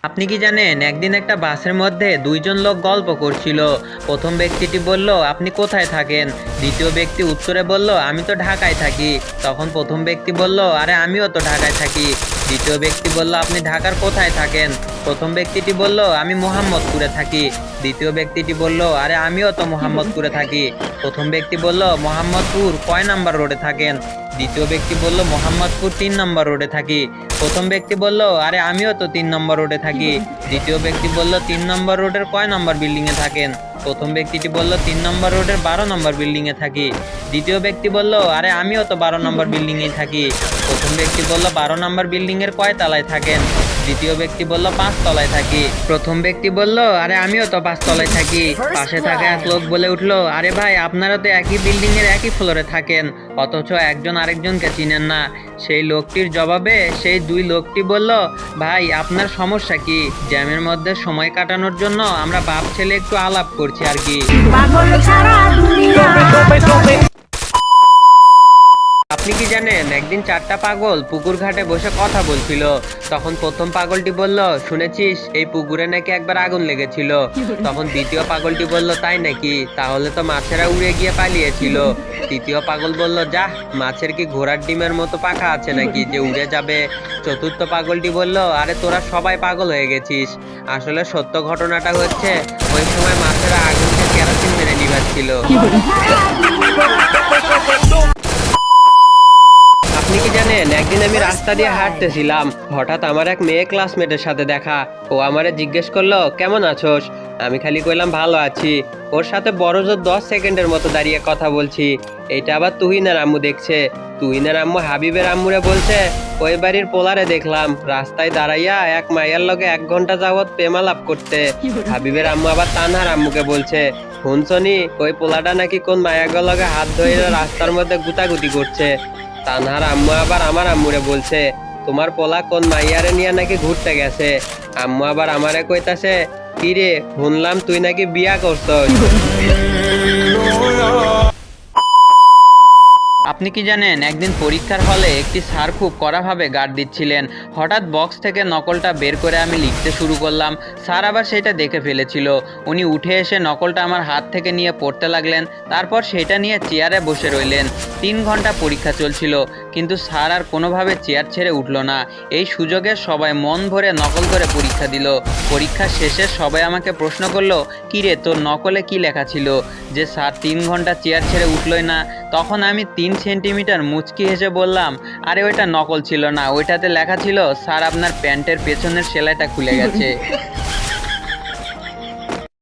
আপনি কি জানেন একদিন একটা বাসের মধ্যে দুইজন লোক গল্প করছিল। প্রথম ব্যক্তিটি বলল, আপনি কোথায় থাকেন? দ্বিতীয় ব্যক্তি উত্তরে বলল, আমি তো ঢাকায় থাকি। তখন প্রথম ব্যক্তি বলল, আরে আমিও তো ঢাকায় থাকি। দ্বিতীয় ব্যক্তি বলল, আপনি ঢাকার কোথায় থাকেন? প্রথম ব্যক্তিটি বলল, আমি মোহাম্মদপুরে থাকি। দ্বিতীয় ব্যক্তিটি বলল, আরে আমিও তো মোহাম্মদপুরে থাকি। প্রথম ব্যক্তি বলল, মোহাম্মদপুর কয় নাম্বার রোডে থাকেন? দ্বিতীয় ব্যক্তি বলল, মোহাম্মদপুর 3 নম্বর রোডে থাকি। প্রথম ব্যক্তি বলল, আরে আমিও তো 3 নম্বর রোডে থাকি। দ্বিতীয় ব্যক্তি বলল, 3 নম্বর রোডের কয় নম্বর বিল্ডিং এ থাকেন? প্রথম ব্যক্তিটি বলল, 3 নম্বর রোডের 12 নম্বর বিল্ডিং এ থাকি। দ্বিতীয় ব্যক্তি বলল, আরে আমিও তো 12 নম্বর বিল্ডিং এ থাকি। প্রথম ব্যক্তি বলল, 12 নম্বর বিল্ডিং এর কয় তলায় থাকেন? দ্বিতীয় ব্যক্তি বলল, 5 তলায় থাকি। প্রথম ব্যক্তি বলল, আরে আমিও তো 5 তলায় থাকি। পাশে থাকা এক লোক বলে উঠলো, আরে ভাই, আপনারা তো একই বিল্ডিং এর একই ফ্লোরে থাকেন, অথচ একজন আরেকজনকে চিনেন না। সেই লোকটির জবাবে সেই দুই লোকটি বলল, ভাই আপনার সমস্যা কি? জ্যামের মধ্যে সময় কাটানোর জন্য আমরা বাপ ছেলে একটু আলাপ করছি আর কি। আপনি কি জানেন একদিন 4টা পাগল পুকুর ঘাটে বসে কথা বলছিল। তখন প্রথম পাগলটি বলল, শুনেছিস এই পুকুরে নাকি একবার আগুন লেগেছিল। তখন দ্বিতীয় পাগলটি বলল, তাই নাকি? তাহলে তো মাছেরা উড়ে গিয়ে পালিয়েছিল। তৃতীয় পাগল বলল, যা, মাছের কি ঘোড়ার ডিমের মতো পাখা আছে নাকি যে উড়ে যাবে? চতুর্থ পাগলটি বলল, আরে তোরা সবাই পাগল হয়ে গেছিস। আসলে সত্য ঘটনাটা হচ্ছে, ওই সময় মাছেরা আগুনকে কেরোসিন মেরে নিভাচ্ছিল। আপনি কি জানেন একদিন আমি রাস্তা দিয়ে হাঁটতেছিলাম, হঠাৎ আমার এক মেয়ে ক্লাসমেটের সাথে দেখা। ও আমারে জিজ্ঞেস করলো, কেমন আছোস? আমি খালি কইলাম, ভালো আছি। ওর সাথে বড় জোর 10 সেকেন্ডের মতো দাঁড়িয়ে কথা বলছি। এটা আবার তুহিনের আম্মু দেখছে। তুহিনের আম্মু হাবিবের আম্মুরে বলছে, ওই বাড়ির পোলারে দেখলাম রাস্তায় দাঁড়াইয়া এক মাইয়ার লগে 1 ঘন্টা যাবত প্রেমালাপ করতে। হাবিবের আম্মু আবার তানহার আম্মুকে বলছে, শুনছনি ওই পোলাটা নাকি কোন মায়াগর লগে হাত ধরে রাস্তার মধ্যে গুতাগুতি করছে। তানহার আম্মু আবার আমার আম্মুরে বলছে, তোমার পোলা কোন মাইয়ারে নিয়ে নাকি ঘুরতে গেছে। আম্মু আবার আমারে কইতাছে, কি রে, শুনলাম তুই নাকি বিয়া করছস। আপনি কি জানেন একদিন পরীক্ষার হলে একটি স্যার খুব কড়াভাবে গার্ড দিচ্ছিলেন। হঠাৎ বক্স থেকে নকলটা বের করে আমি লিখতে শুরু করলাম। স্যার আবার সেটা দেখে ফেলেছিল। উনি উঠে এসে নকলটা আমার হাত থেকে নিয়ে পড়তে লাগলেন। তারপর সেটা নিয়ে চেয়ারে বসে রইলেন। 3 ঘন্টা পরীক্ষা চলছিল, কিন্তু স্যার আর কোনোভাবে চেয়ার ছেড়ে উঠল না। এই সুযোগে সবাই মন ভরে নকল করে পরীক্ষা দিল। পরীক্ষা শেষে সবাই আমাকে প্রশ্ন করলো, কি রে, তোর নকলে কি লেখা ছিল যে স্যার 3 ঘন্টা চেয়ার ছেড়ে উঠলই না? তখন আমি 3 সেন্টিমিটার মুচকি হেসে বললাম, আরে ওইটা নকল ছিল না, ওইটাতে লেখা ছিল, স্যার আপনার প্যান্টের পেছনের সেলাইটা খুলে গেছে।